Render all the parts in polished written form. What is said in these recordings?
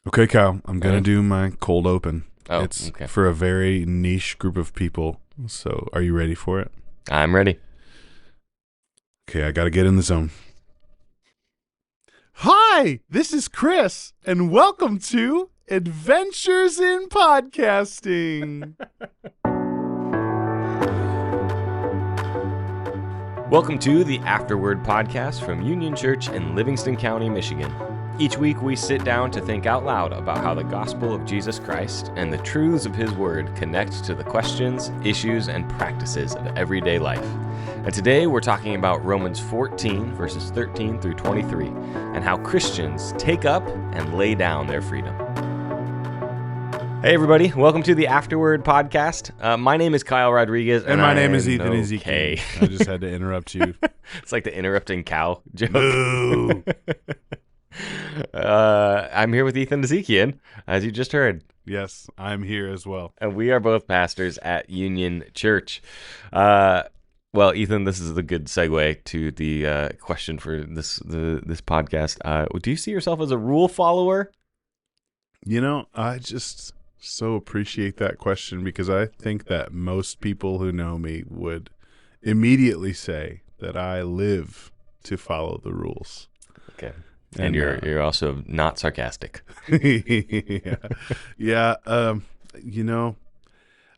Okay, Kyle, I'm going to do my cold open. Oh, it's okay. for a very niche group of people. So are you ready for it? I'm ready. Okay, I got to get in the zone. Hi, this is Chris, and welcome to Adventures in Podcasting. Welcome to the Afterword podcast from Union Church in Livingston County, Michigan. Each week we sit down to think out loud about how the gospel of Jesus Christ and the truths of his word connect to the questions, issues, and practices of everyday life. And today we're talking about Romans 14, verses 13 through 23, and how Christians take up and lay down their freedom. Hey everybody, welcome to the Afterword podcast. My name is Kyle Rodriguez. And my name is Ethan okay. Ezikian. I just had to interrupt you. It's like the interrupting cow joke. Boo. I'm here with Ethan Ezikian, as you just heard. Yes, I'm here as well. And we are both pastors at Union Church. Well, Ethan, this is a good segue to the question for this podcast. Do you see yourself as a rule follower? You know, I just so appreciate that question because I think that most people who know me would immediately say that I live to follow the rules. Okay. And you're also not sarcastic. Yeah. You know,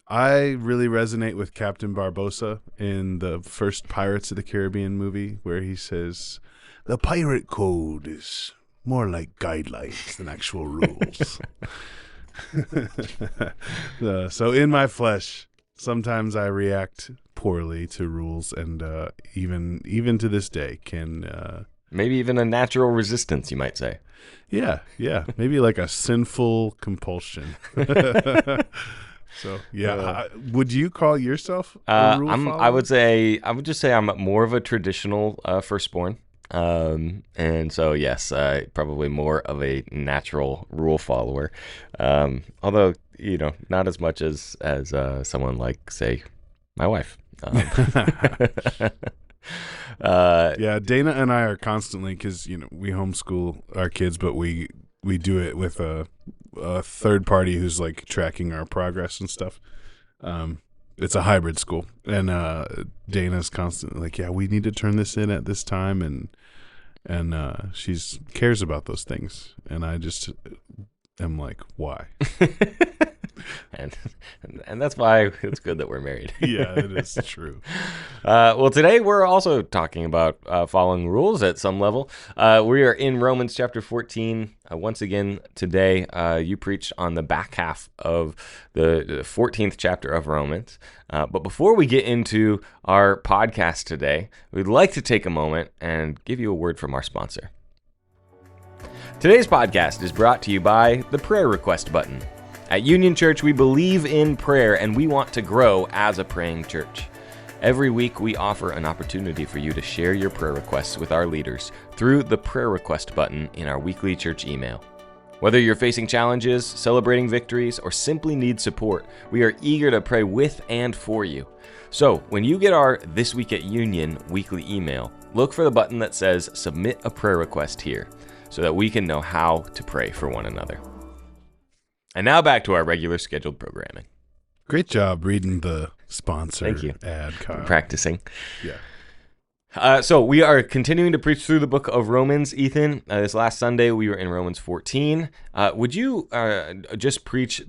I really resonate with Captain Barbossa in the first Pirates of the Caribbean movie where he says, the pirate code is more like guidelines than actual rules. So in my flesh, sometimes I react poorly to rules, and even to this day can maybe even a natural resistance, you might say. Yeah, maybe like a sinful compulsion. So would you call yourself a rule follower? I would just say I'm more of a traditional firstborn. And so, yes, probably more of a natural rule follower. Although, not as much as someone like, say, my wife. Yeah, Dana and I are constantly, because, we homeschool our kids, but we do it with a third party who's like tracking our progress and stuff. It's a hybrid school, and Dana's constantly like, yeah, we need to turn this in at this time, and she's cares about those things, and I just am like, why? and that's why it's good that we're married. Yeah, it is true. Well, today we're also talking about following rules at some level. We are in Romans chapter 14. Once again, today you preached on the back half of the 14th chapter of Romans. But before we get into our podcast today, we'd like to take a moment and give you a word from our sponsor. Today's podcast is brought to you by the prayer request button. At Union Church, we believe in prayer, and we want to grow as a praying church. Every week, we offer an opportunity for you to share your prayer requests with our leaders through the prayer request button in our weekly church email. Whether you're facing challenges, celebrating victories, or simply need support, we are eager to pray with and for you. So, when you get our This Week at Union weekly email, look for the button that says Submit a Prayer Request here, so that we can know how to pray for one another. And now back to our regular scheduled programming. Great job reading the sponsor Thank you. ad, Kyle. Practicing. Yeah. So we are continuing to preach through the book of Romans, Ethan. This last Sunday, we were in Romans 14. Would you just preach?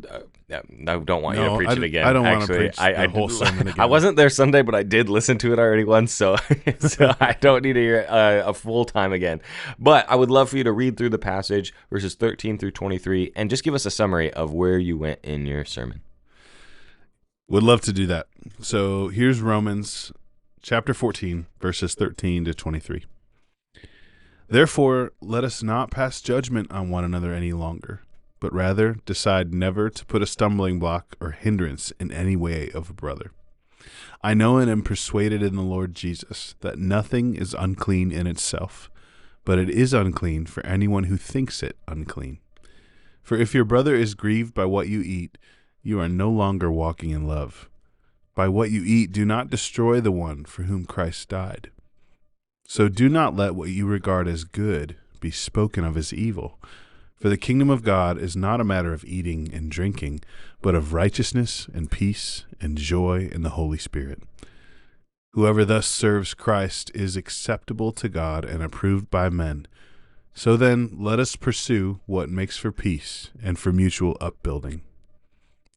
I don't want you to preach it again. I don't want to preach the whole sermon again. I wasn't there Sunday, but I did listen to it already once, so I don't need to hear it a full time again. But I would love for you to read through the passage, verses 13 through 23, and just give us a summary of where you went in your sermon. Would love to do that. So here's Romans chapter 14, verses 13 to 23. Therefore, let us not pass judgment on one another any longer, but rather decide never to put a stumbling block or hindrance in any way of a brother. I know and am persuaded in the Lord Jesus that nothing is unclean in itself, but it is unclean for anyone who thinks it unclean. For if your brother is grieved by what you eat, you are no longer walking in love. By what you eat, do not destroy the one for whom Christ died. So do not let what you regard as good be spoken of as evil. For the kingdom of God is not a matter of eating and drinking, but of righteousness and peace and joy in the Holy Spirit. Whoever thus serves Christ is acceptable to God and approved by men. So then, let us pursue what makes for peace and for mutual upbuilding.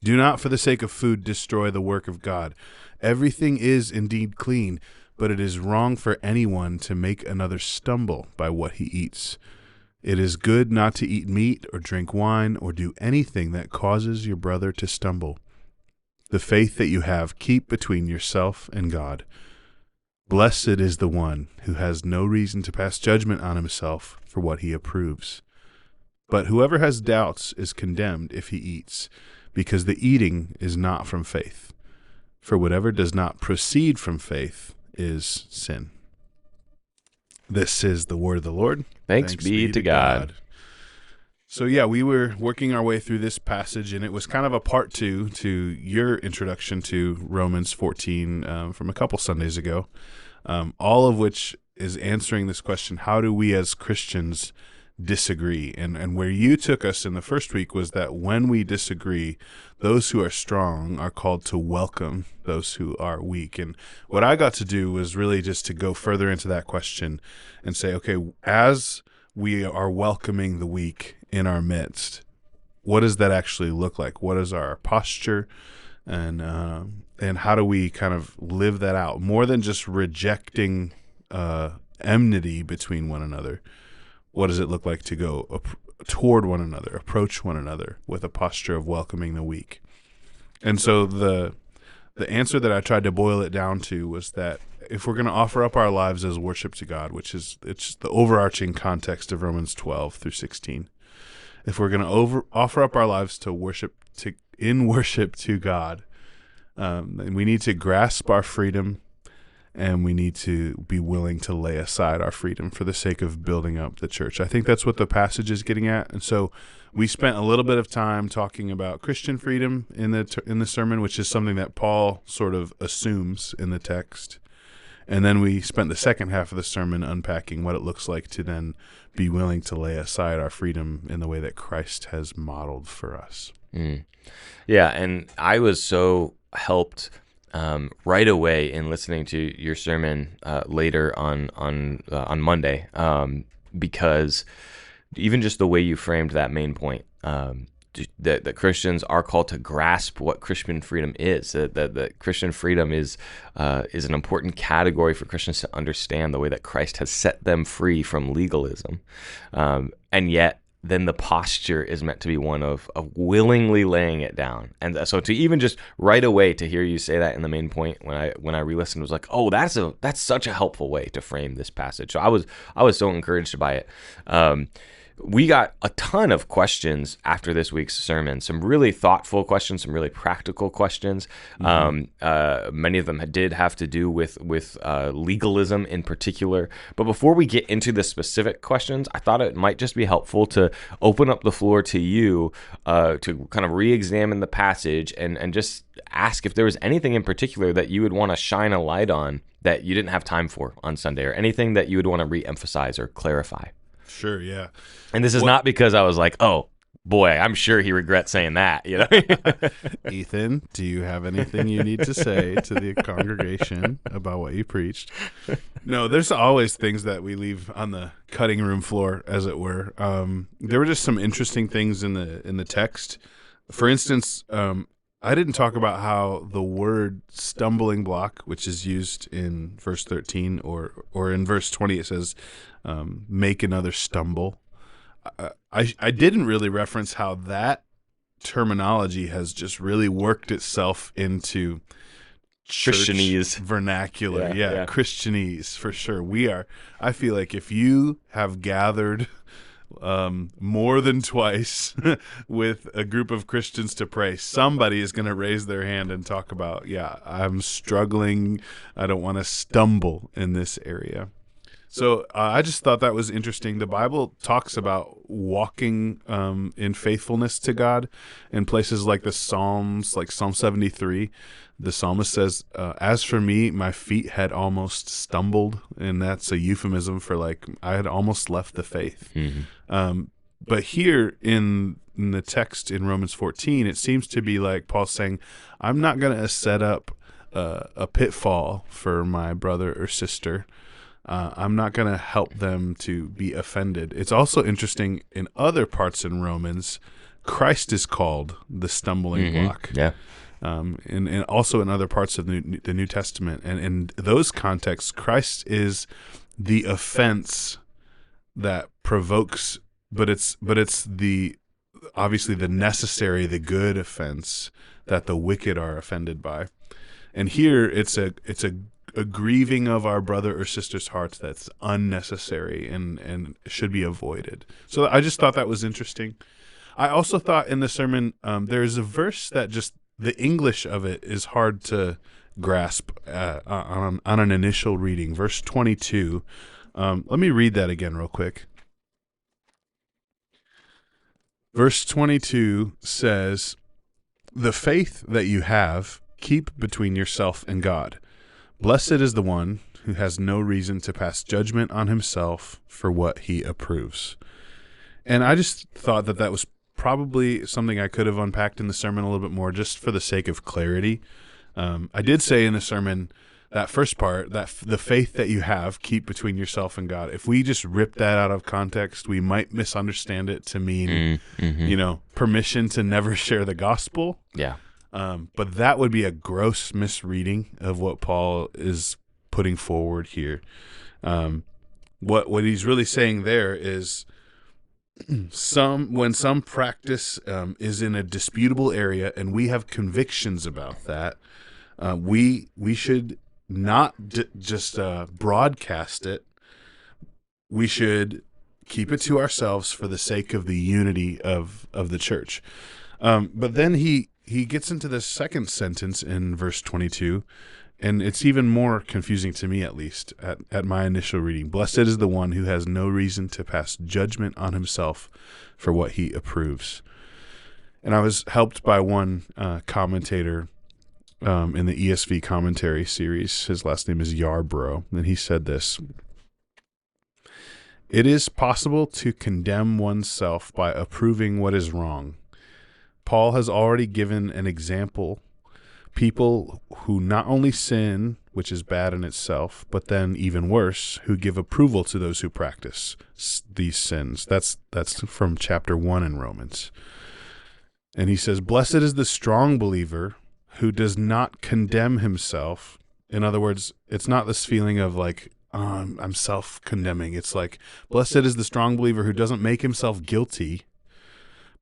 Do not for the sake of food destroy the work of God. Everything is indeed clean, but it is wrong for anyone to make another stumble by what he eats. It is good not to eat meat or drink wine or do anything that causes your brother to stumble. The faith that you have keep between yourself and God. Blessed is the one who has no reason to pass judgment on himself for what he approves. But whoever has doubts is condemned if he eats, because the eating is not from faith. For whatever does not proceed from faith is sin. This is the word of the Lord. Thanks be to God. So yeah, we were working our way through this passage, and it was kind of a part two to your introduction to Romans 14 from a couple Sundays ago, all of which is answering this question, how do we as Christians disagree? And where you took us in the first week was that when we disagree, those who are strong are called to welcome those who are weak. And what I got to do was really just to go further into that question and say, okay, as we are welcoming the weak in our midst, what does that actually look like? What is our posture? And how do we kind of live that out? More than just rejecting enmity between one another, what does it look like to go toward one another, approach one another with a posture of welcoming the weak? And so the answer that I tried to boil it down to was that if we're going to offer up our lives as worship to God, it's the overarching context of Romans 12 through 16. If we're going to offer up our lives to worship to God, then we need to grasp our freedom, and we need to be willing to lay aside our freedom for the sake of building up the church. I think that's what the passage is getting at. And so we spent a little bit of time talking about Christian freedom in the sermon, which is something that Paul sort of assumes in the text. And then we spent the second half of the sermon unpacking what it looks like to then be willing to lay aside our freedom in the way that Christ has modeled for us. Yeah, and I was so helped right away in listening to your sermon later on Monday, because even just the way you framed that main point, that Christians are called to grasp what Christian freedom is. That Christian freedom is an important category for Christians to understand, the way that Christ has set them free from legalism, and yet then the posture is meant to be one of willingly laying it down. And so to even just right away to hear you say that in the main point when I re-listened was like, oh, that's such a helpful way to frame this passage. So I was so encouraged by it. We got a ton of questions after this week's sermon, some really thoughtful questions, some really practical questions. Many of them did have to do with legalism in particular. But before we get into the specific questions, I thought it might just be helpful to open up the floor to you to kind of re-examine the passage and just ask if there was anything in particular that you would want to shine a light on that you didn't have time for on Sunday, or anything that you would want to re-emphasize or clarify. Sure, yeah. And this is not because I was like, oh, boy, I'm sure he regrets saying that. You know, Ethan, do you have anything you need to say to the congregation about what you preached? No, there's always things that we leave on the cutting room floor, as it were. There were just some interesting things in the text. For instance, I didn't talk about how the word stumbling block, which is used in verse 13 or in verse 20, it says, make another stumble. I didn't really reference how that terminology has just really worked itself into Christianese vernacular. Yeah, Christianese for sure. I feel like if you have gathered more than twice with a group of Christians to pray, somebody is going to raise their hand and talk about, I'm struggling. I don't want to stumble in this area. So I just thought that was interesting. The Bible talks about walking in faithfulness to God in places like the Psalms, like Psalm 73. The psalmist says, as for me, my feet had almost stumbled. And that's a euphemism for like I had almost left the faith. Mm-hmm. But here in the text in Romans 14, it seems to be like Paul's saying, I'm not going to set up a pitfall for my brother or sister. I'm not going to help them to be offended. It's also interesting in other parts in Romans, Christ is called the stumbling block. Yeah. And also in other parts of the New Testament. And in those contexts, Christ is the offense that provokes, but it's the obviously the necessary, the good offense that the wicked are offended by. And here it's a grieving of our brother or sister's hearts that's unnecessary and should be avoided. So I just thought that was interesting. I also thought in the sermon there's a verse that just the English of it is hard to grasp on an initial reading. Verse 22. Let me read that again real quick. Verse 22 says, "The faith that you have, keep between yourself and God. Blessed is the one who has no reason to pass judgment on himself for what he approves." And I just thought that was probably something I could have unpacked in the sermon a little bit more just for the sake of clarity. I did say in the sermon, that first part, that the faith that you have, keep between yourself and God. If we just rip that out of context, we might misunderstand it to mean, permission to never share the gospel. Yeah. But that would be a gross misreading of what Paul is putting forward here. What he's really saying there is when some practice is in a disputable area and we have convictions about that, we should not just broadcast it. We should keep it to ourselves for the sake of the unity of the church. But then he gets into the second sentence in verse 22, and it's even more confusing to me, at least, at my initial reading. Blessed is the one who has no reason to pass judgment on himself for what he approves. And I was helped by one commentator in the ESV commentary series. His last name is Yarbrough, and he said this: "It is possible to condemn oneself by approving what is wrong. Paul has already given an example. People who not only sin, which is bad in itself, but then even worse, who give approval to those who practice these sins." That's from chapter 1 in Romans. And he says, "Blessed is the strong believer who does not condemn himself." In other words, it's not this feeling of like, I'm self-condemning. It's like, blessed is the strong believer who doesn't make himself guilty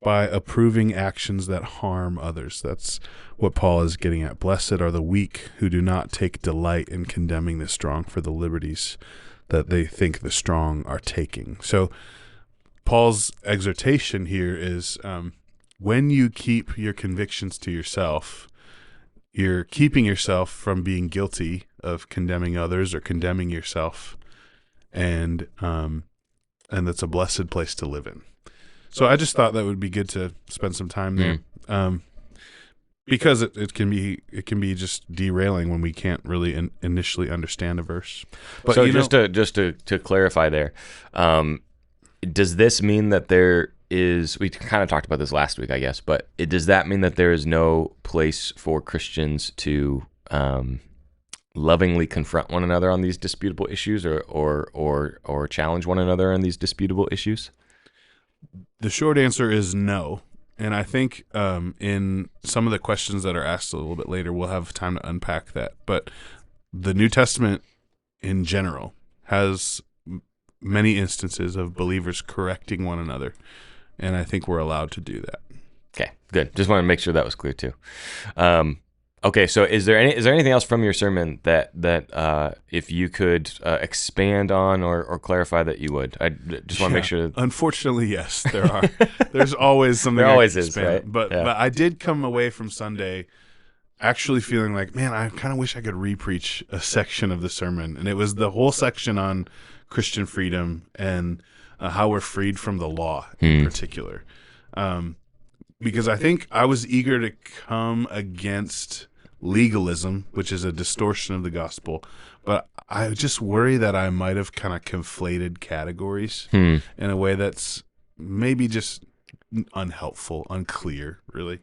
by approving actions that harm others. That's what Paul is getting at. Blessed are the weak who do not take delight in condemning the strong for the liberties that they think the strong are taking. So Paul's exhortation here is when you keep your convictions to yourself, you're keeping yourself from being guilty of condemning others or condemning yourself, and that's a blessed place to live in. So I just thought that would be good to spend some time there, because it can be just derailing when we can't really initially understand a verse. But so just to clarify there, does this mean that there is? We kind of talked about this last week, I guess, but does that mean that there is no place for Christians to lovingly confront one another on these disputable issues, or challenge one another on these disputable issues? The short answer is no. And I think in some of the questions that are asked a little bit later, we'll have time to unpack that. But the New Testament in general has many instances of believers correcting one another. And I think we're allowed to do that. Okay, good. Just want to make sure that was clear too. Okay, so is there anything else from your sermon that if you could expand on or clarify that you would? I just want to make sure. Unfortunately, yes, there are. There's always something. There always is, right? But I did come away from Sunday actually feeling like, man, I kind of wish I could re-preach a section of the sermon, and it was the whole section on Christian freedom and how we're freed from the law in particular. Because I think I was eager to come against legalism, which is a distortion of the gospel, but I just worry that I might have kind of conflated categories in a way that's maybe just unhelpful, unclear, really.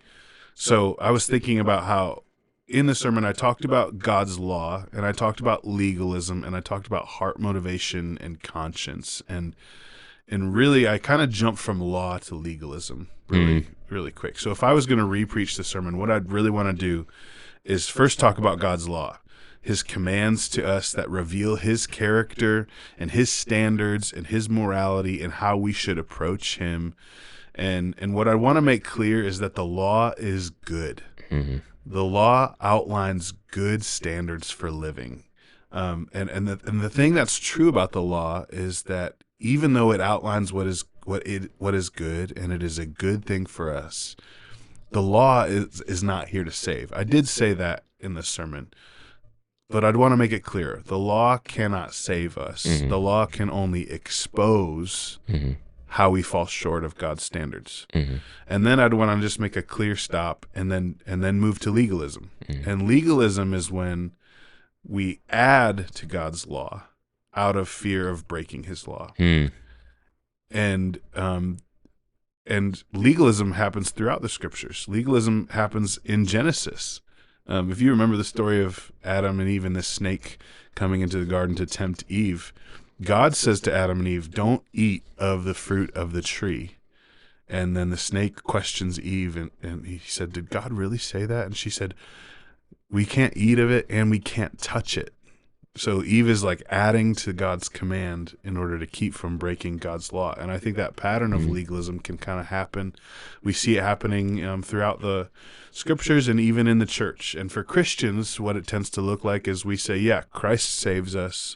So I was thinking about how in the sermon I talked about God's law, and I talked about legalism, and I talked about heart motivation and conscience, and really I kind of jumped from law to legalism really quick. So if I was going to re-preach the sermon, what I'd really want to do is first talk about God's law, his commands to us that reveal his character and his standards and his morality and how we should approach him. And what I want to make clear is that the law is good. Mm-hmm. The law outlines good standards for living. And the thing that's true about the law is that even though it outlines what is good, and it is a good thing for us, the law is not here to save. I did say that in the sermon, but I'd want to make it clear. The law cannot save us. Mm-hmm. The law can only expose how we fall short of God's standards. Mm-hmm. And then I'd want to just make a clear stop and then move to legalism. Mm-hmm. And legalism is when we add to God's law out of fear of breaking his law. And legalism happens throughout the scriptures. Legalism happens in Genesis. If you remember the story of Adam and Eve and this snake coming into the garden to tempt Eve, God says to Adam and Eve, don't eat of the fruit of the tree. And then the snake questions Eve, and he said, did God really say that? And she said, we can't eat of it and we can't touch it. So Eve is like adding to God's command in order to keep from breaking God's law. And I think that pattern of legalism can kind of happen. We see it happening throughout the scriptures and even in the church. And for Christians, what it tends to look like is we say, yeah, Christ saves us,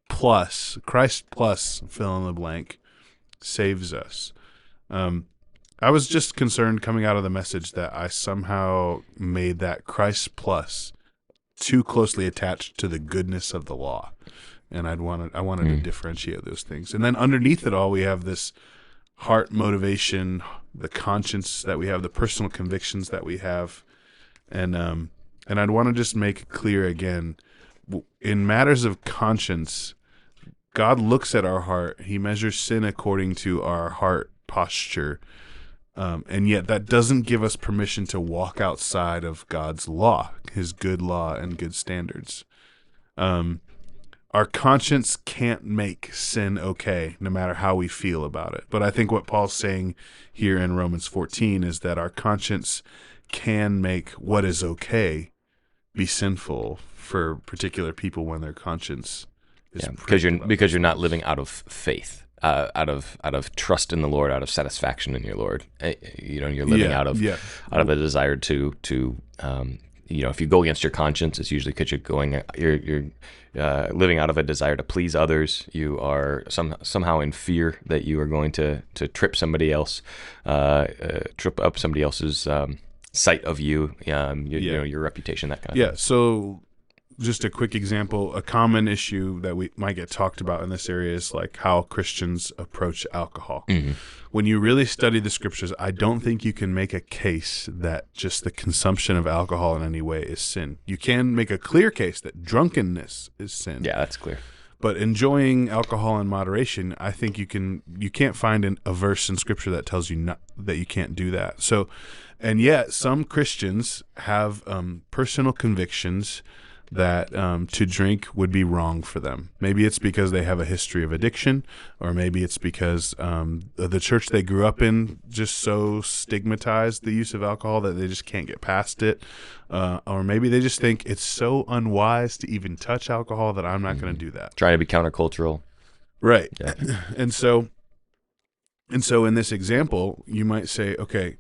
Christ plus fill in the blank saves us. I was just concerned coming out of the message that I somehow made that Christ plus too closely attached to the goodness of the law, and I wanted to differentiate those things. And then underneath it all, we have this heart motivation, the conscience that we have, the personal convictions that we have, and I'd want to just make it clear again, in matters of conscience, God looks at our heart. He measures sin according to our heart posture. And yet that doesn't give us permission to walk outside of God's law, his good law and good standards. Our conscience can't make sin okay, no matter how we feel about it. But I think what Paul's saying here in Romans 14 is that our conscience can make what is okay be sinful for particular people when their conscience is because you're not living out of faith. Out of trust in the Lord, out of satisfaction in your Lord, you're living out of a desire to if you go against your conscience, it's usually because you're living out of a desire to please others. You are somehow in fear that you are going to trip somebody else, trip up somebody else's sight of you, your reputation, that kind of thing. So just a quick example, a common issue that we might get talked about in this area is like how Christians approach alcohol. Mm-hmm. When you really study the scriptures, I don't think you can make a case that just the consumption of alcohol in any way is sin. You can make a clear case that drunkenness is sin. Yeah, that's clear. But enjoying alcohol in moderation, I think you can't find a verse in scripture that tells you that you can't do that. So, and yet some Christians have personal convictions that to drink would be wrong for them. Maybe it's because they have a history of addiction, or maybe it's because the church they grew up in just so stigmatized the use of alcohol that they just can't get past it, or maybe they just think it's so unwise to even touch alcohol that I'm not going to do that. Trying to be countercultural. Right. Yeah. And so in this example, you might say, okay,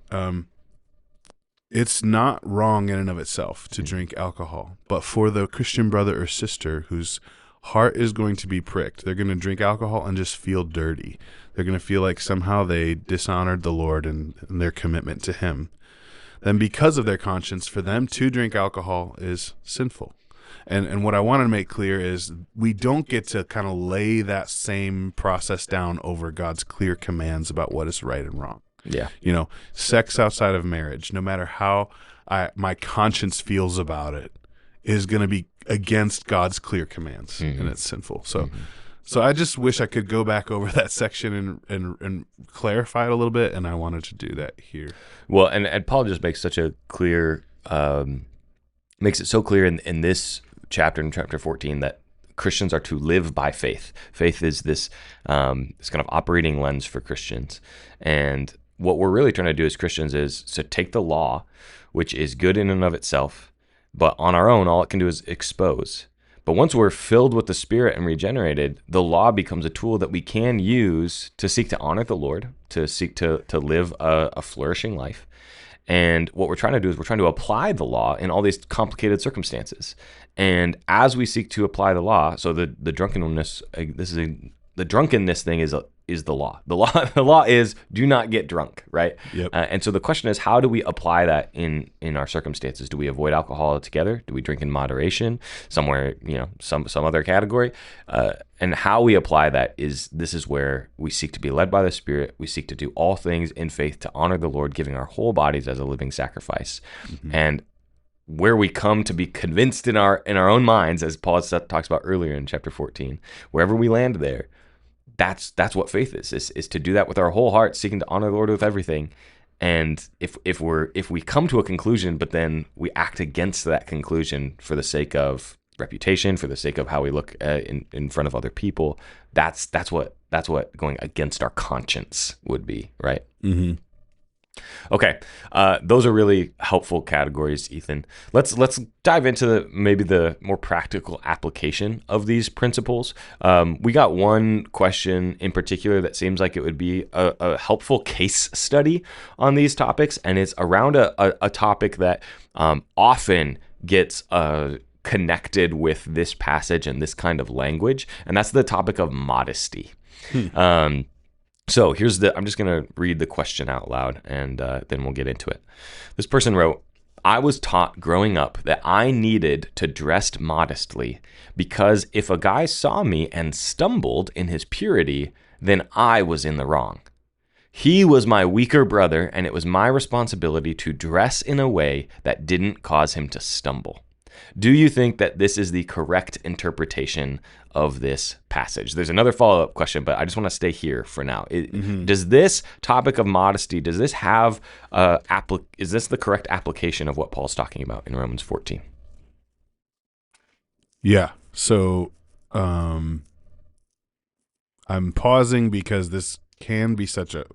it's not wrong in and of itself to drink alcohol, but for the Christian brother or sister whose heart is going to be pricked, they're going to drink alcohol and just feel dirty. They're going to feel like somehow they dishonored the Lord and their commitment to him. Then because of their conscience, for them to drink alcohol is sinful. And what I want to make clear is we don't get to kind of lay that same process down over God's clear commands about what is right and wrong. Yeah. Sex outside of marriage, no matter how my conscience feels about it, is going to be against God's clear commands, and it's sinful. So So I just wish I could go back over that section and clarify it a little bit, and I wanted to do that here. Well, and Paul just makes such a clear, makes it so clear in this chapter, in chapter 14, that Christians are to live by faith. Faith is this this kind of operating lens for Christians. And what we're really trying to do as Christians is to take the law, which is good in and of itself, but on our own, all it can do is expose. But once we're filled with the Spirit and regenerated, the law becomes a tool that we can use to seek to honor the Lord, to seek to live a flourishing life. And what we're trying to do is we're trying to apply the law in all these complicated circumstances. And as we seek to apply the law, so the drunkenness, the drunkenness thing is the law. The law is do not get drunk, right? Yep. And so the question is, how do we apply that in our circumstances? Do we avoid alcohol altogether? Do we drink in moderation, somewhere, some other category? And how we apply that is where we seek to be led by the Spirit. We seek to do all things in faith to honor the Lord, giving our whole bodies as a living sacrifice. Mm-hmm. And where we come to be convinced in our own minds, as Paul talks about earlier in chapter 14, wherever we land there, that's what faith is to do that with our whole heart, seeking to honor the Lord with everything. And if we come to a conclusion, but then we act against that conclusion for the sake of reputation, for the sake of how we look in front of other people, that's what going against our conscience would be, right? Mm-hmm. Okay, those are really helpful categories, Ethan. Let's dive into maybe the more practical application of these principles. We got one question in particular that seems like it would be a helpful case study on these topics, and it's around a topic that often gets connected with this passage and this kind of language, and that's the topic of modesty. So I'm just going to read the question out loud, and then we'll get into it. This person wrote, I was taught growing up that I needed to dress modestly because if a guy saw me and stumbled in his purity, then I was in the wrong. He was my weaker brother, and it was my responsibility to dress in a way that didn't cause him to stumble. Do you think that this is the correct interpretation of this passage? There's another follow-up question, but I just want to stay here for now. Does this topic of modesty, does this have is this the correct application of what Paul's talking about in Romans 14? Yeah. So I'm pausing because this can be such a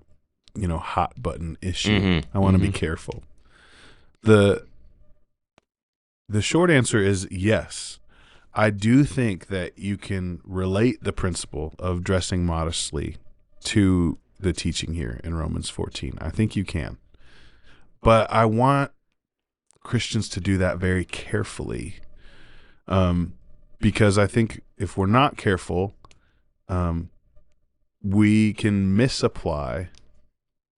hot button issue. Mm-hmm. I want to be careful. The short answer is yes. I do think that you can relate the principle of dressing modestly to the teaching here in Romans 14. I think you can. But I want Christians to do that very carefully, because I think if we're not careful, we can misapply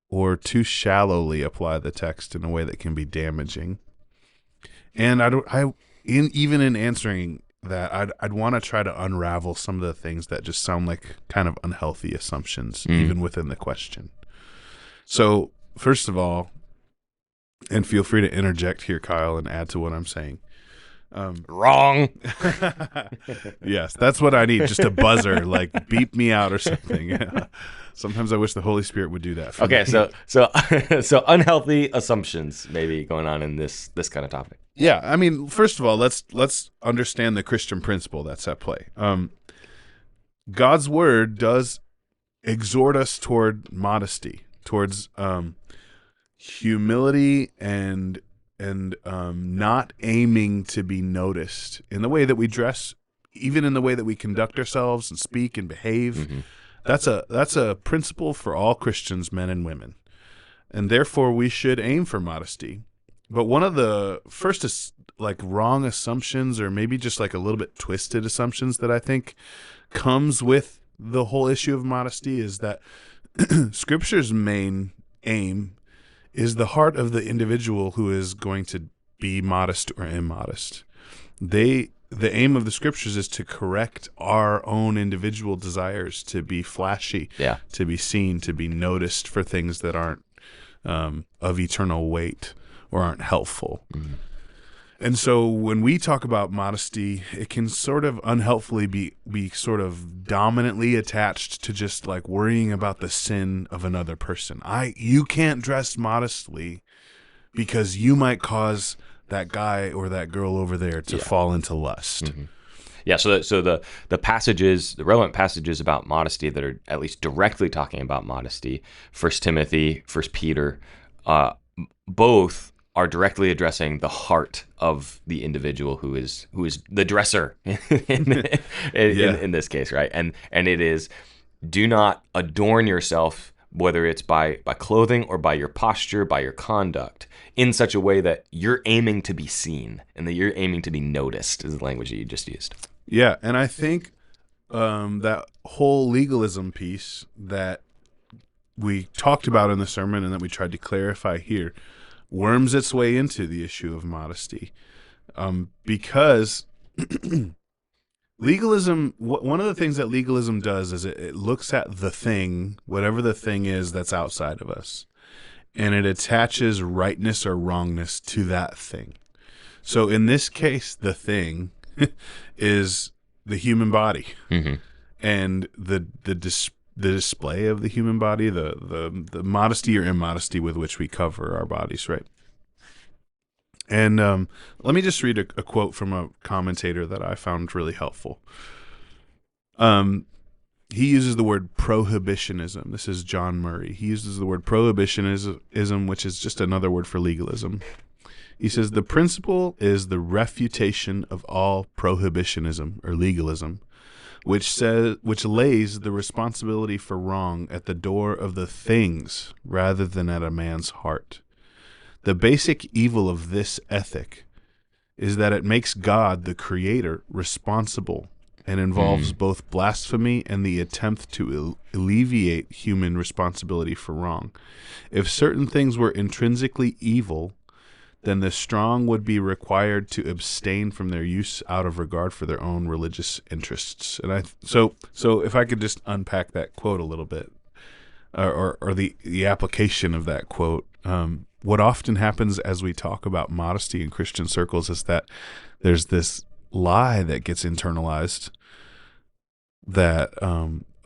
or too shallowly apply the text in a way that can be damaging. And even in answering that, I'd want to try to unravel some of the things that just sound like kind of unhealthy assumptions, even within the question. So, first of all, and feel free to interject here, Kyle, and add to what I'm saying. Wrong. Yes, that's what I need. Just a buzzer, like beep me out or something. Sometimes I wish the Holy Spirit would do that for me. So unhealthy assumptions maybe going on in this kind of topic. Yeah, I mean, first of all, let's understand the Christian principle that's at play. God's word does exhort us toward modesty, towards humility and not aiming to be noticed in the way that we dress, even in the way that we conduct ourselves and speak and behave. Mm-hmm. That's a principle for all Christians, men and women, and therefore we should aim for modesty. But one of the first wrong assumptions, or maybe just like a little bit twisted assumptions that I think comes with the whole issue of modesty, is that Scripture's main aim is the heart of the individual who is going to be modest or immodest. The aim of the Scriptures is to correct our own individual desires to be flashy, to be seen, to be noticed for things that aren't of eternal weight or aren't helpful. Mm-hmm. And so when we talk about modesty, it can sort of unhelpfully be sort of dominantly attached to just like worrying about the sin of another person. You can't dress modestly because you might cause that guy or that girl over there to fall into lust. Mm-hmm. Yeah, so the passages, the relevant passages about modesty that are at least directly talking about modesty, 1 Timothy, 1 Peter, both are directly addressing the heart of the individual who is the dresser in this case, right? And it is, do not adorn yourself, whether it's by clothing or by your posture, by your conduct, in such a way that you're aiming to be seen and that you're aiming to be noticed, is the language that you just used. Yeah, and I think that whole legalism piece that we talked about in the sermon and that we tried to clarify here worms its way into the issue of modesty, because legalism, one of the things that legalism does is it looks at the thing, whatever the thing is that's outside of us, and it attaches rightness or wrongness to that thing. So in this case, the thing is the human body, mm-hmm. and the display of the human body, the modesty or immodesty with which we cover our bodies, right? And let me just read a quote from a commentator that I found really helpful. He uses the word prohibitionism. This is John Murray. He uses the word prohibitionism, which is just another word for legalism. He says, the principle is the refutation of all prohibitionism or legalism, which lays the responsibility for wrong at the door of the things rather than at a man's heart. The basic evil of this ethic is that it makes God, the creator, responsible and involves both blasphemy and the attempt to alleviate human responsibility for wrong. If certain things were intrinsically evil, then the strong would be required to abstain from their use out of regard for their own religious interests. And so if I could just unpack that quote a little bit, or the application of that quote, what often happens as we talk about modesty in Christian circles is that there's this lie that gets internalized that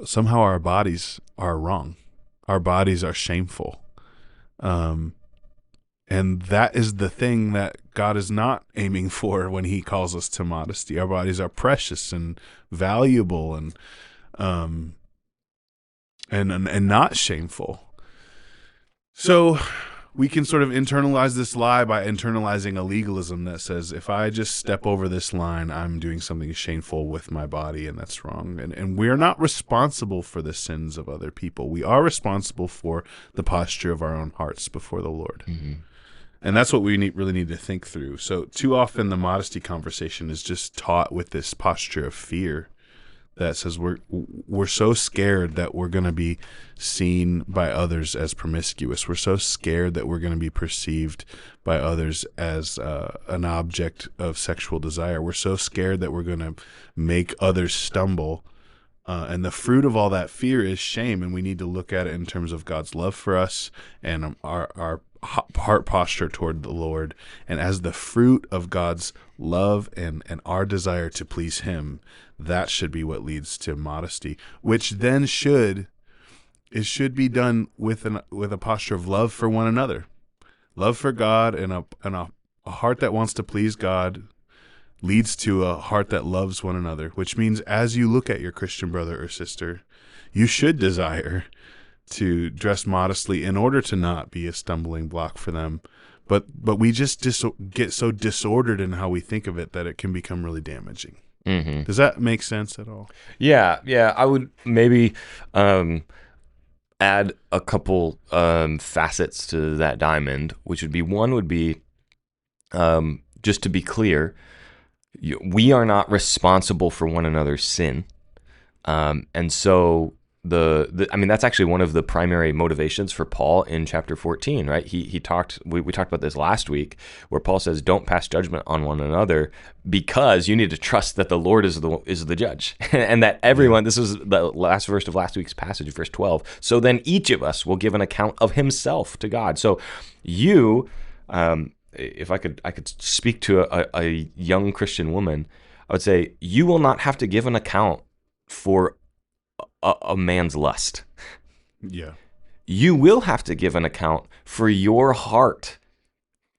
somehow our bodies are wrong, our bodies are shameful. And that is the thing that God is not aiming for when he calls us to modesty. Our bodies are precious and valuable and not shameful. So we can sort of internalize this lie by internalizing a legalism that says, if I just step over this line, I'm doing something shameful with my body, and that's wrong. And we are not responsible for the sins of other people. We are responsible for the posture of our own hearts before the Lord. Mm-hmm. And that's what we really need to think through. So too often the modesty conversation is just taught with this posture of fear that says we're so scared that we're going to be seen by others as promiscuous. We're so scared that we're going to be perceived by others as an object of sexual desire. We're so scared that we're going to make others stumble. And the fruit of all that fear is shame, and we need to look at it in terms of God's love for us and our heart posture toward the Lord. And as the fruit of God's love and our desire to please him, that should be what leads to modesty, which then should be done with a posture of love for one another, love for God, and a heart that wants to please God leads to a heart that loves one another, which means as you look at your Christian brother or sister, you should desire to dress modestly in order to not be a stumbling block for them. But we just get so disordered in how we think of it that it can become really damaging. Mm-hmm. Does that make sense at all? Yeah. I would maybe add a couple facets to that diamond, which would be just to be clear, we are not responsible for one another's sin. And so that's actually one of the primary motivations for Paul in chapter 14, right? We talked about this last week, where Paul says, don't pass judgment on one another because you need to trust that the Lord is the judge and that everyone, this is the last verse of last week's passage, verse 12. So then each of us will give an account of himself to God. So you, if I could speak to a young Christian woman, I would say, you will not have to give an account for a man's lust. Yeah. You will have to give an account for your heart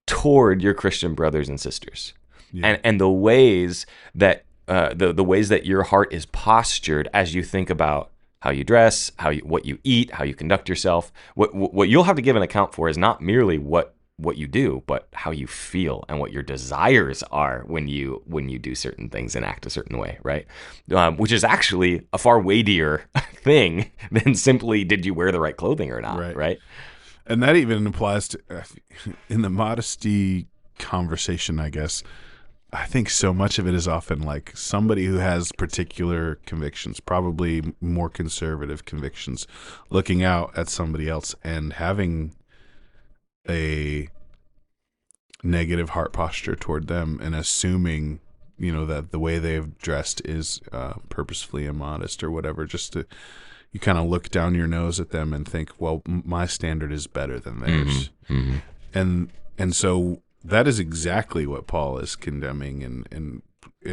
toward your Christian brothers and sisters, and the ways that the ways that your heart is postured as you think about how you dress, what you eat, how you conduct yourself. What you'll have to give an account for is not merely what you do, but how you feel and what your desires are when you do certain things and act a certain way, right? Which is actually a far weightier thing than simply did you wear the right clothing or not, right? And that even applies to in the modesty conversation, I guess. I think so much of it is often like somebody who has particular convictions, probably more conservative convictions, looking out at somebody else and having a negative heart posture toward them and assuming, that the way they've dressed is purposefully immodest or whatever, just to, you kind of look down your nose at them and think, well, my standard is better than theirs. And so that is exactly what Paul is condemning and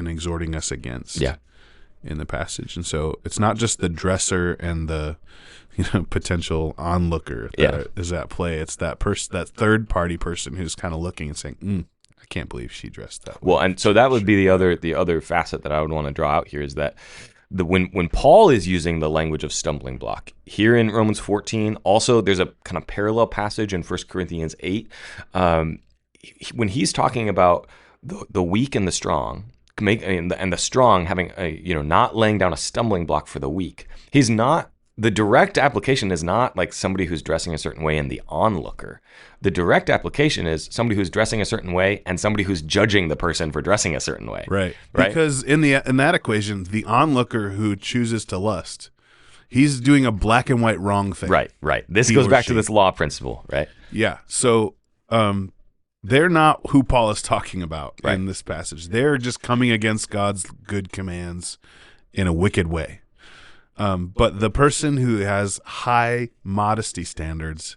exhorting us against in the passage. And so it's not just the dresser and the potential onlooker that is at play. It's that person, that third party person who's kind of looking and saying, I can't believe she dressed that way. Well, and so that would be the other facet that I would want to draw out here is that when Paul is using the language of stumbling block here in Romans 14, also there's a kind of parallel passage in 1 Corinthians 8. When he's talking about the weak and the strong, and the strong having not laying down a stumbling block for the weak, he's not. The direct application is not like somebody who's dressing a certain way and the onlooker. The direct application is somebody who's dressing a certain way and somebody who's judging the person for dressing a certain way. Right. Because in that equation, the onlooker who chooses to lust, he's doing a black and white wrong thing. Right. This goes back to this law principle, right? Yeah. So they're not who Paul is talking about in this passage. They're just coming against God's good commands in a wicked way. But the person who has high modesty standards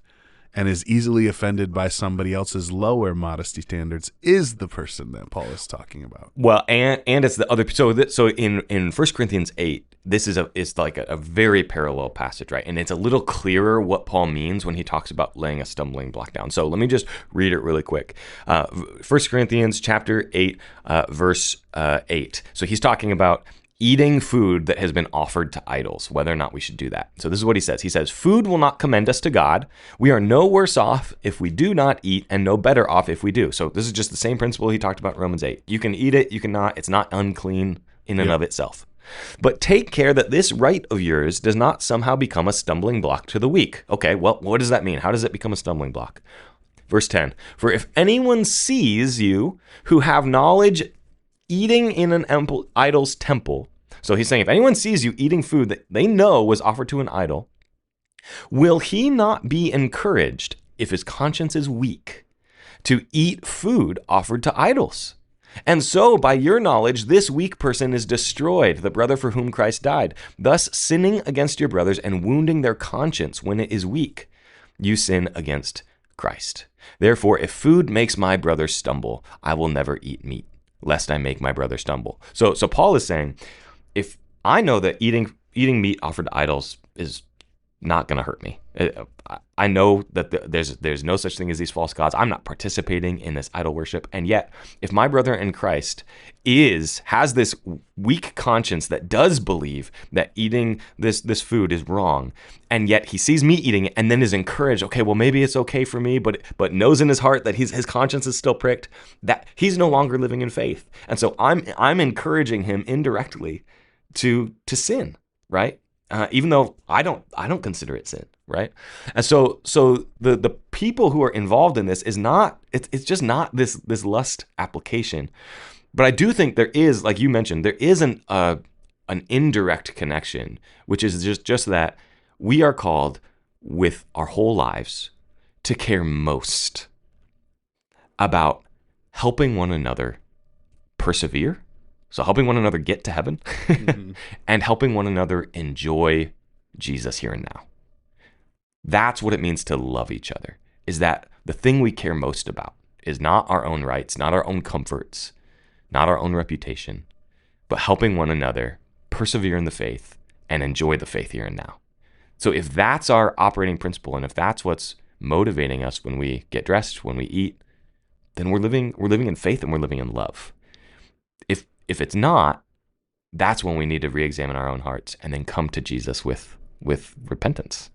and is easily offended by somebody else's lower modesty standards is the person that Paul is talking about. Well, and it's the other. So in 1 Corinthians 8, this is like a very parallel passage, right? And it's a little clearer what Paul means when he talks about laying a stumbling block down. So let me just read it really quick. 1 Corinthians chapter 8, verse 8. So he's talking about eating food that has been offered to idols, whether or not we should do that. So this is what he says. He says, food will not commend us to God. We are no worse off if we do not eat and no better off if we do. So this is just the same principle he talked about in Romans 8. You can eat it, you cannot. It's not unclean in and of itself. But take care that this right of yours does not somehow become a stumbling block to the weak. Okay, well, what does that mean? How does it become a stumbling block? Verse 10, for if anyone sees you who have knowledge eating in an idol's temple. So he's saying if anyone sees you eating food that they know was offered to an idol, will he not be encouraged, if his conscience is weak, to eat food offered to idols? And so by your knowledge, this weak person is destroyed, the brother for whom Christ died, thus sinning against your brothers and wounding their conscience when it is weak. You sin against Christ. Therefore, if food makes my brother stumble, I will never eat meat, lest I make my brother stumble. So Paul is saying, if I know that eating meat offered to idols is not going to hurt me, I know that there's no such thing as these false gods. I'm not participating in this idol worship. And yet, if my brother in Christ has this weak conscience that does believe that eating this food is wrong, and yet he sees me eating it and then is encouraged, okay, well, maybe it's okay for me, but knows in his heart that his conscience is still pricked, that he's no longer living in faith. And so I'm encouraging him indirectly to sin, right? Even though I don't consider it sin, right? And so the people who are involved in this it's just not this lust application. But I do think there is, like you mentioned, there is an indirect connection, which is just that we are called with our whole lives to care most about helping one another persevere. So helping one another get to heaven and helping one another enjoy Jesus here and now. That's what it means to love each other, is that the thing we care most about is not our own rights, not our own comforts, not our own reputation, but helping one another persevere in the faith and enjoy the faith here and now. So if that's our operating principle, and if that's what's motivating us when we get dressed, when we eat, then we're living in faith and we're living in love. If it's not, that's when we need to re-examine our own hearts and then come to Jesus with repentance,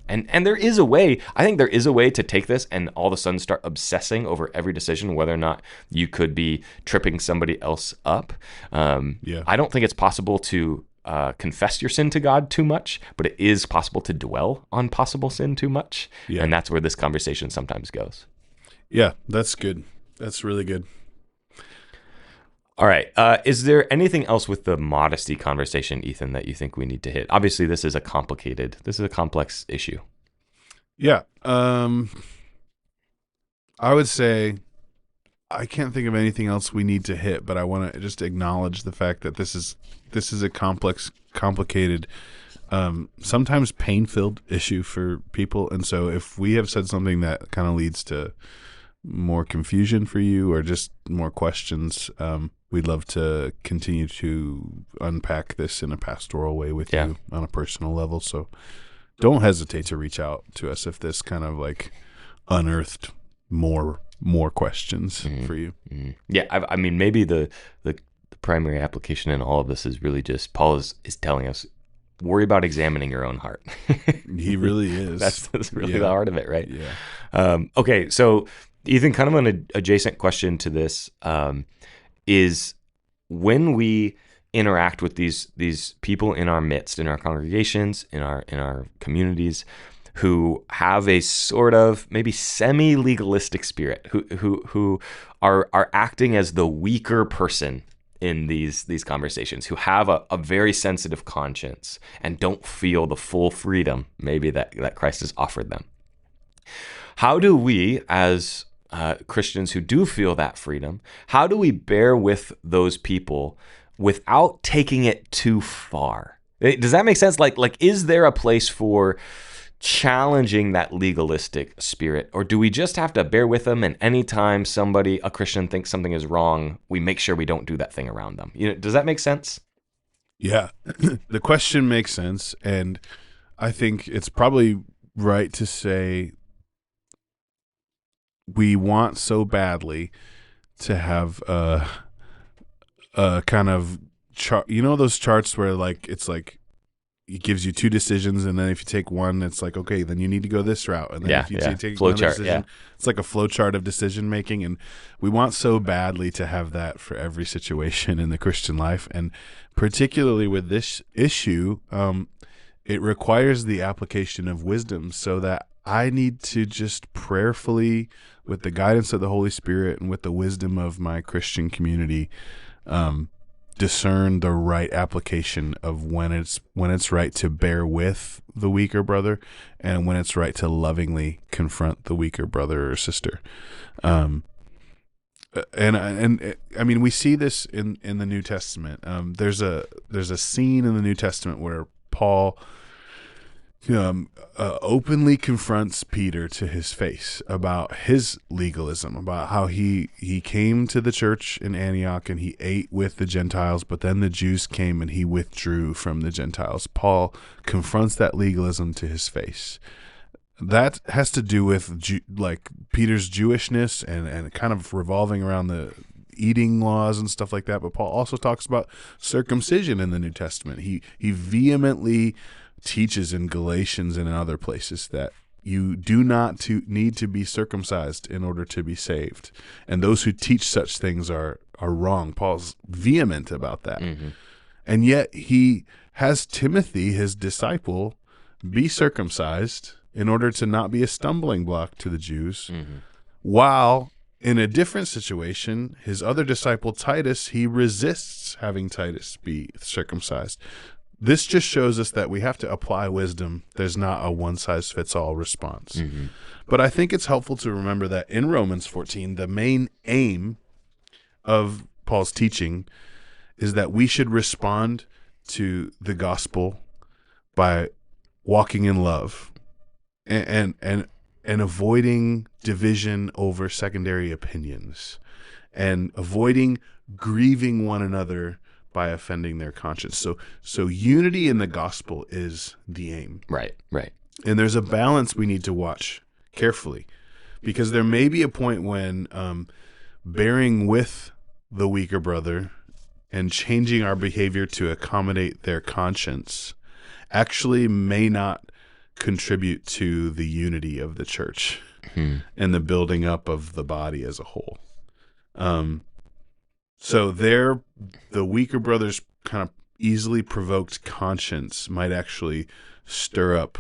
And there is a way, I think there is a way to take this and all of a sudden start obsessing over every decision, whether or not you could be tripping somebody else up. I don't think it's possible to confess your sin to God too much, but it is possible to dwell on possible sin too much. Yeah. And that's where this conversation sometimes goes. Yeah, that's good. That's really good. All right. Is there anything else with the modesty conversation, Ethan, that you think we need to hit? Obviously, this is a complex issue. Yeah. I would say I can't think of anything else we need to hit, but I want to just acknowledge the fact that this is a complicated, sometimes pain-filled issue for people. And so if we have said something that kind of leads to more confusion for you or just more questions, we'd love to continue to unpack this in a pastoral way with you on a personal level. So don't hesitate to reach out to us if this kind of like unearthed more questions for you. Mm-hmm. Yeah, I mean, maybe the primary application in all of this is really just Paul is telling us, worry about examining your own heart. He really is. That's really the heart of it, right? Yeah. Okay, so Ethan, kind of an adjacent question to this is when we interact with these people in our midst, in our congregations, in our communities, who have a sort of maybe semi-legalistic spirit, who are acting as the weaker person in these conversations, who have a very sensitive conscience and don't feel the full freedom maybe that Christ has offered them. How do we, as Christians who do feel that freedom, how do we bear with those people without taking it too far? Does that make sense? Like, is there a place for challenging that legalistic spirit, or do we just have to bear with them, and anytime a Christian thinks something is wrong, we make sure we don't do that thing around them? Does that make sense? Yeah. The question makes sense, and I think it's probably right to say we want so badly to have a kind of chart, those charts where it's like it gives you two decisions, and then if you take one, it's like, okay, then you need to go this route, and then if you take flow another chart, decision, it's like a flow chart of decision making, and we want so badly to have that for every situation in the Christian life, and particularly with this issue, it requires the application of wisdom, so that I need to just prayerfully, with the guidance of the Holy Spirit and with the wisdom of my Christian community, discern the right application of when it's right to bear with the weaker brother and when it's right to lovingly confront the weaker brother or sister. And I mean, we see this in the New Testament. There's a scene in the New Testament where Paul openly confronts Peter to his face about his legalism, about how he came to the church in Antioch and he ate with the Gentiles, but then the Jews came and he withdrew from the Gentiles. Paul confronts that legalism to his face. That has to do with Peter's Jewishness and kind of revolving around the eating laws and stuff like that. But Paul also talks about circumcision in the New Testament. He vehemently teaches in Galatians and in other places that you do not need to be circumcised in order to be saved. And those who teach such things are wrong. Paul's vehement about that. Mm-hmm. And yet he has Timothy, his disciple, be circumcised in order to not be a stumbling block to the Jews, while in a different situation, his other disciple, Titus, he resists having Titus be circumcised. This just shows us that we have to apply wisdom. There's not a one-size-fits-all response. Mm-hmm. But I think it's helpful to remember that in Romans 14, the main aim of Paul's teaching is that we should respond to the gospel by walking in love. And and avoiding division over secondary opinions, and avoiding grieving one another by offending their conscience. So unity in the gospel is the aim. Right. And there's a balance we need to watch carefully, because there may be a point when bearing with the weaker brother and changing our behavior to accommodate their conscience actually may not contribute to the unity of the church and the building up of the body as a whole. So the weaker brother's kind of easily provoked conscience might actually stir up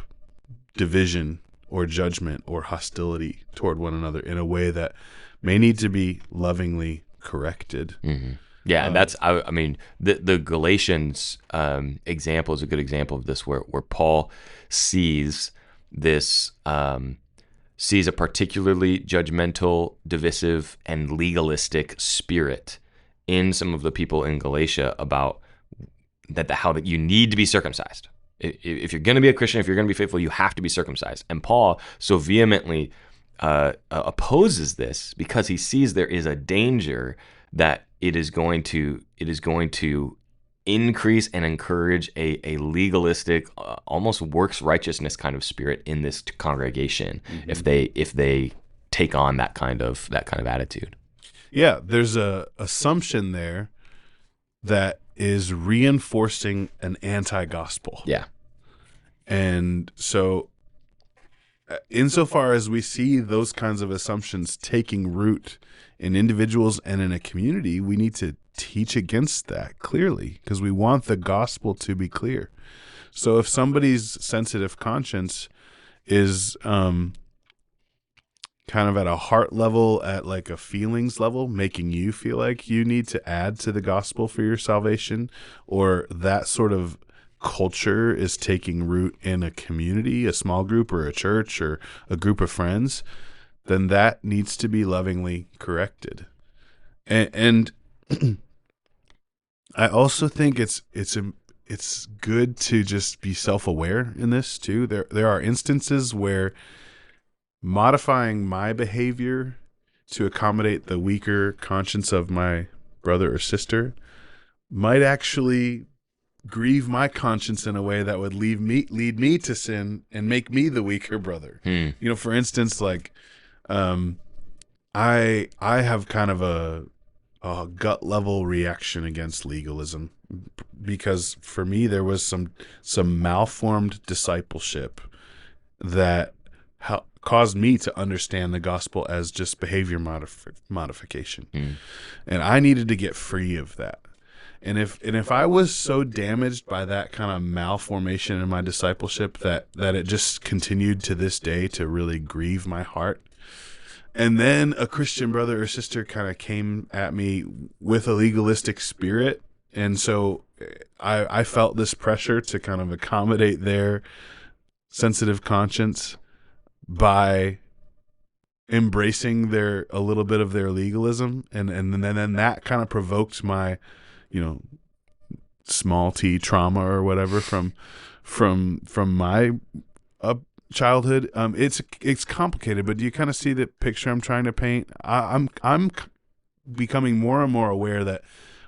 division or judgment or hostility toward one another in a way that may need to be lovingly corrected. Mm-hmm. Yeah, and that's, I mean, the Galatians example is a good example of this, where Paul sees this, sees a particularly judgmental, divisive, and legalistic spirit in some of the people in Galatia about how that you need to be circumcised. If you're going to be a Christian, if you're going to be faithful, you have to be circumcised. And Paul so vehemently opposes this because he sees there is a danger that it is going to increase and encourage a legalistic, almost works righteousness kind of spirit in this congregation if they take on that kind of attitude. Yeah, there's a assumption there that is reinforcing an anti-gospel. Yeah. And so insofar as we see those kinds of assumptions taking root in individuals and in a community, we need to teach against that clearly, because we want the gospel to be clear. So if somebody's sensitive conscience is kind of at a heart level, at like a feelings level, making you feel like you need to add to the gospel for your salvation, or that sort of culture is taking root in a community, a small group or a church or a group of friends, then that needs to be lovingly corrected. And I also think it's good to just be self-aware in this too. There are instances where modifying my behavior to accommodate the weaker conscience of my brother or sister might actually grieve my conscience in a way that would lead me to sin and make me the weaker brother. You know, for instance, like I have kind of a gut level reaction against legalism, because for me there was some malformed discipleship that caused me to understand the gospel as just behavior modification. And I needed to get free of that. And if I was so damaged by that kind of malformation in my discipleship that it just continued to this day to really grieve my heart, and then a Christian brother or sister kind of came at me with a legalistic spirit, and so I felt this pressure to kind of accommodate their sensitive conscience by embracing a little bit of their legalism, and then that kind of provoked my, small t trauma or whatever from my childhood. It's complicated, but do you kind of see the picture I'm trying to paint? I'm becoming more and more aware that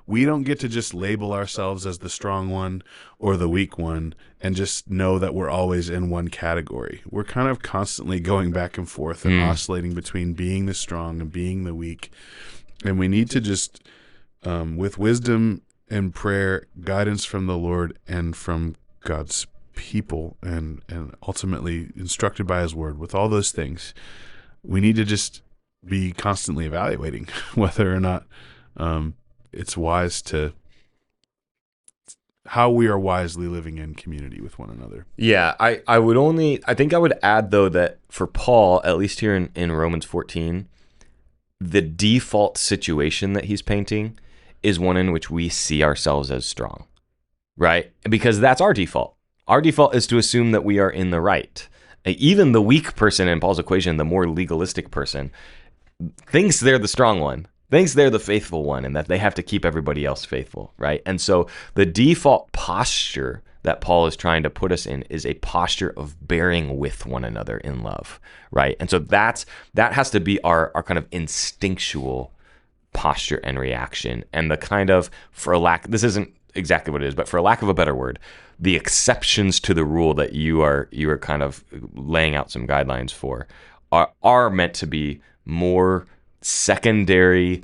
we don't get to just label ourselves as the strong one or the weak one and just know that we're always in one category. We're kind of constantly going back and forth and oscillating between being the strong and being the weak. And we need to just, with wisdom and prayer, guidance from the Lord and from God's people, and ultimately instructed by his word, with all those things, we need to just be constantly evaluating whether or not it's wise to how we are wisely living in community with one another. Yeah, I think I would add, though, that for Paul, at least here in Romans 14, the default situation that he's painting is one in which we see ourselves as strong, right? Because that's our default. Our default is to assume that we are in the right. Even the weak person in Paul's equation, the more legalistic person, thinks they're the strong one, thinks they're the faithful one, and that they have to keep everybody else faithful, right? And so the default posture that Paul is trying to put us in is a posture of bearing with one another in love, right? And so that has to be our kind of instinctual posture and reaction, and the kind of, this isn't exactly what it is, but for lack of a better word, the exceptions to the rule that you are kind of laying out some guidelines for are meant to be more secondary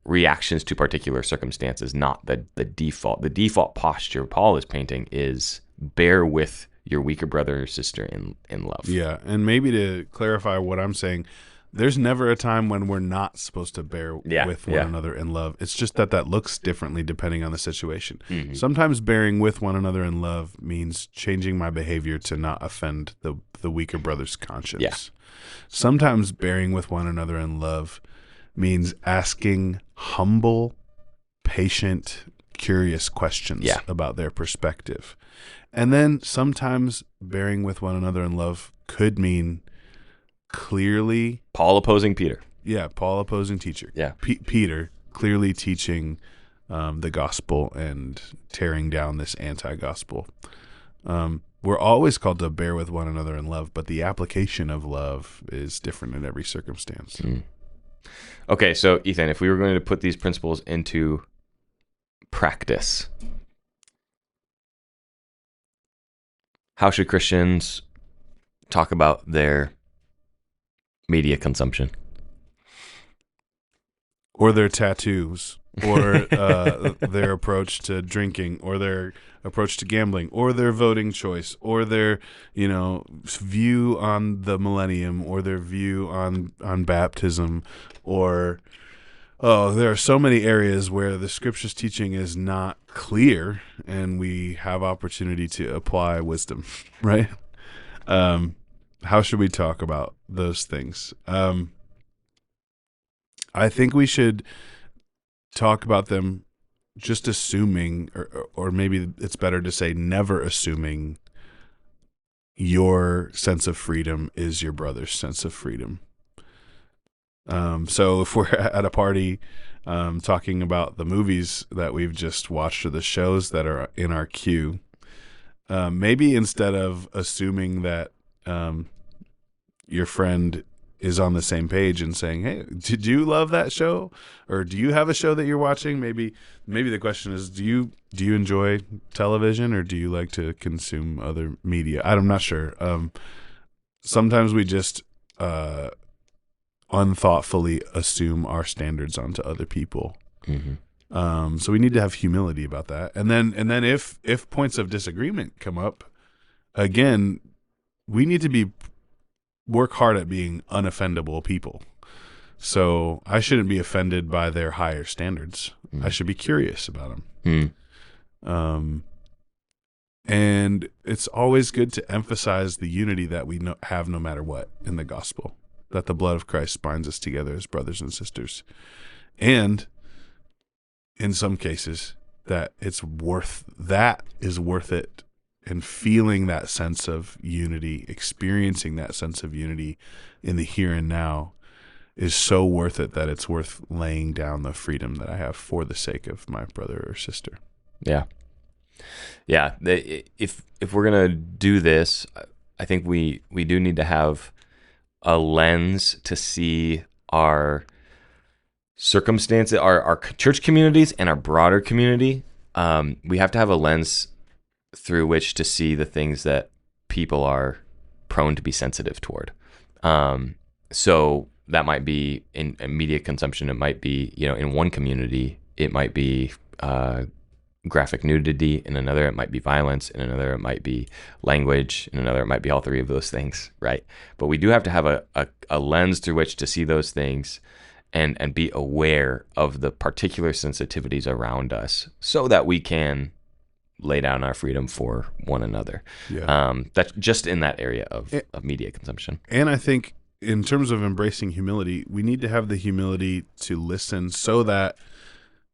reactions to particular circumstances, not the default. The default posture Paul is painting is bear with your weaker brother or sister in love. Yeah, and maybe to clarify what I'm saying, there's never a time when we're not supposed to bear with one another in love. It's just that looks differently depending on the situation. Mm-hmm. Sometimes bearing with one another in love means changing my behavior to not offend the weaker brother's conscience. Yeah. Sometimes bearing with one another in love means asking humble, patient, curious questions about their perspective. And then sometimes bearing with one another in love could mean clearly... Paul opposing Peter. Yeah, Paul opposing teacher. Yeah. Peter clearly teaching the gospel and tearing down this anti-gospel. We're always called to bear with one another in love, but the application of love is different in every circumstance. Mm. Okay, so Ethan, if we were going to put these principles into practice, how should Christians talk about their media consumption? Or their tattoos, or their approach to drinking, or their approach to gambling, or their voting choice, or their view on the millennium, or their view on baptism, or there are so many areas where the scripture's teaching is not clear, and we have opportunity to apply wisdom, right? How should we talk about those things? I think we should talk about them just assuming, or maybe it's better to say never assuming your sense of freedom is your brother's sense of freedom. So if we're at a party talking about the movies that we've just watched or the shows that are in our queue, maybe instead of assuming that your friend is on the same page and saying, hey, did you love that show? Or do you have a show that you're watching? Maybe the question is, do you enjoy television, or do you like to consume other media? I'm not sure. Sometimes we just unthoughtfully assume our standards onto other people. Mm-hmm. So we need to have humility about that. And then if points of disagreement come up, again, we need to work hard at being unoffendable people. So I shouldn't be offended by their higher standards. I should be curious about them. And it's always good to emphasize the unity that we have no matter what in the gospel, that the blood of Christ binds us together as brothers and sisters. And in some cases that is worth it. And feeling that sense of unity, experiencing that sense of unity in the here and now is so worth it that it's worth laying down the freedom that I have for the sake of my brother or sister. Yeah. Yeah. If we're going to do this, I think we do need to have a lens to see our circumstances, our church communities and our broader community. We have to have a lens through which to see the things that people are prone to be sensitive toward. So that might be in media consumption. It might be, in one community, it might be graphic nudity. In another, it might be violence. In another, it might be language. In another, it might be all three of those things, right? But we do have to have a lens through which to see those things and be aware of the particular sensitivities around us so that we can lay down our freedom for one another. Yeah. That's just in that area of media consumption. And I think in terms of embracing humility, we need to have the humility to listen so that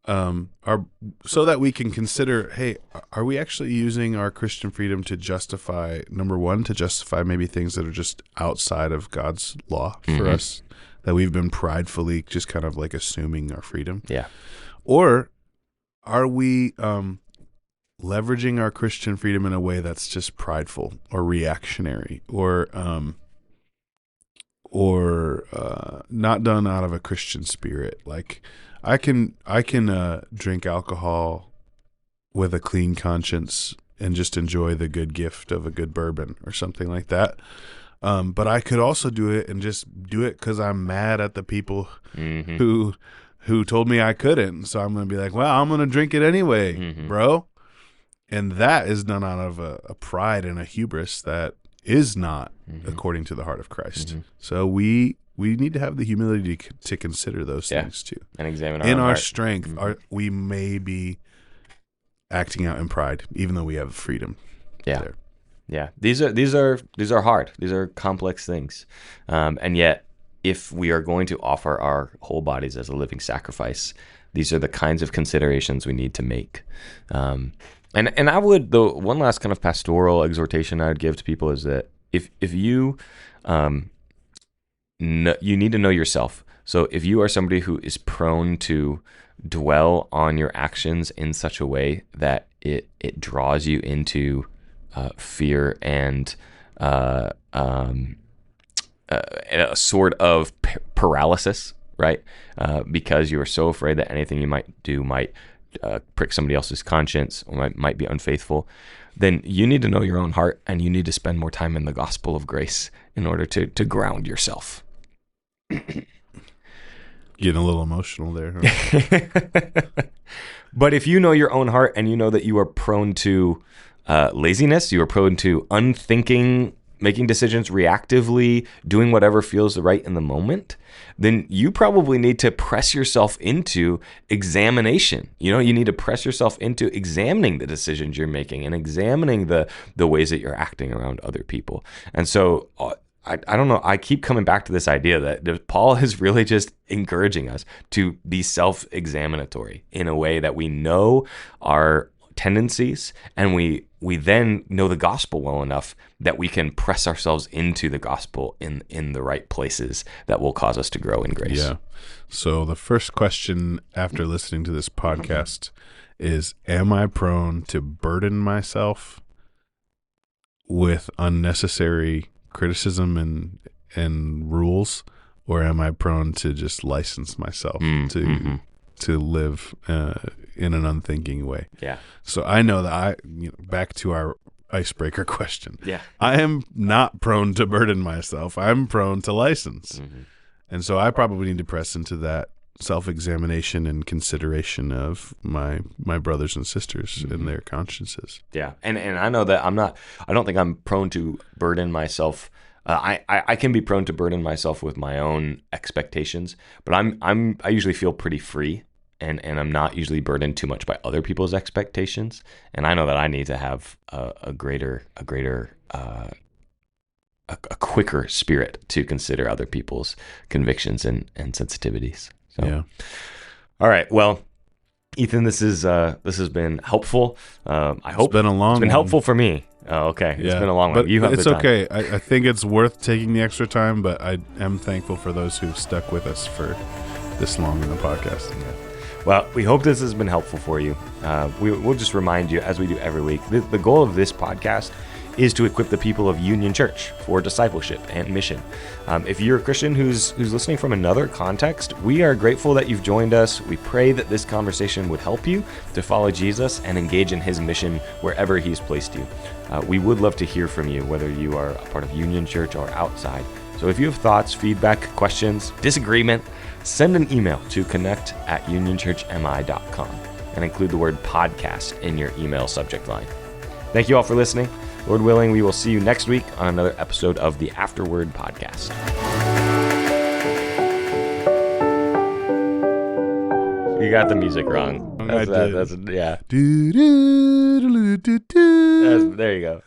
we can consider, hey, are we actually using our Christian freedom to justify, number one, to justify maybe things that are just outside of God's law for us, that we've been pridefully just kind of like assuming our freedom? Yeah. Or are we leveraging our Christian freedom in a way that's just prideful or reactionary or not done out of a Christian spirit. Like I can drink alcohol with a clean conscience and just enjoy the good gift of a good bourbon or something like that. But I could also do it and just do it because I'm mad at the people who told me I couldn't. So I'm going to be like, well, I'm going to drink it anyway, bro. And that is done out of a pride and a hubris that is not according to the heart of Christ. So we need to have the humility to consider those things too. And examine our in our heart. strength, we may be acting out in pride, even though we have freedom. Yeah. There. Yeah. These are hard. These are complex things. And yet, if we are going to offer our whole bodies as a living sacrifice, these are the kinds of considerations we need to make. And I would, the one last kind of pastoral exhortation I would give to people is that if you you need to know yourself. So if you are somebody who is prone to dwell on your actions in such a way that it draws you into fear and a sort of paralysis, right? Because you are so afraid that anything you might do might prick somebody else's conscience or might be unfaithful, then you need to know your own heart and you need to spend more time in the gospel of grace in order to ground yourself. Getting a little emotional there. Huh? But if you know your own heart and you know that you are prone to laziness, you are prone to unthinking, making decisions reactively, doing whatever feels right in the moment, then you probably need to press yourself into examination. You need to press yourself into examining the decisions you're making and examining the ways that you're acting around other people. And so I don't know, I keep coming back to this idea that Paul is really just encouraging us to be self-examinatory in a way that we know our tendencies and we then know the gospel well enough that we can press ourselves into the gospel in the right places that will cause us to grow in grace. Yeah. So the first question after listening to this podcast is, am I prone to burden myself with unnecessary criticism and rules, or am I prone to just license myself to live in an unthinking way? Yeah. So I know that back to our icebreaker question. Yeah. I am not prone to burden myself. I'm prone to license. And so I probably need to press into that self-examination and consideration of my brothers and sisters and their consciences. Yeah. And I know that I don't think I'm prone to burden myself. I can be prone to burden myself with my own expectations, but I usually feel pretty free and I'm not usually burdened too much by other people's expectations. And I know that I need to have a quicker spirit to consider other people's convictions and sensitivities. So, yeah. All right. Well, Ethan, this has been helpful. I hope it's been helpful for me. Oh, okay. It's been a long one. You have it's the time. okay. I think it's worth taking the extra time, but I am thankful for those who've stuck with us for this long in the podcast. Yeah. Well, we hope this has been helpful for you. We'll just remind you, as we do every week, the goal of this podcast is to equip the people of Union Church for discipleship and mission. If you're a Christian who's listening from another context, we are grateful that you've joined us. We pray that this conversation would help you to follow Jesus and engage in his mission wherever he's placed you. We would love to hear from you, whether you are a part of Union Church or outside. So if you have thoughts, feedback, questions, disagreement, send an email to connect@unionchurchmi.com and include the word podcast in your email subject line. Thank you all for listening. Lord willing, we will see you next week on another episode of the Afterword podcast. You got the music wrong. I did. Yeah. Do, do, do, do, do, do. There you go.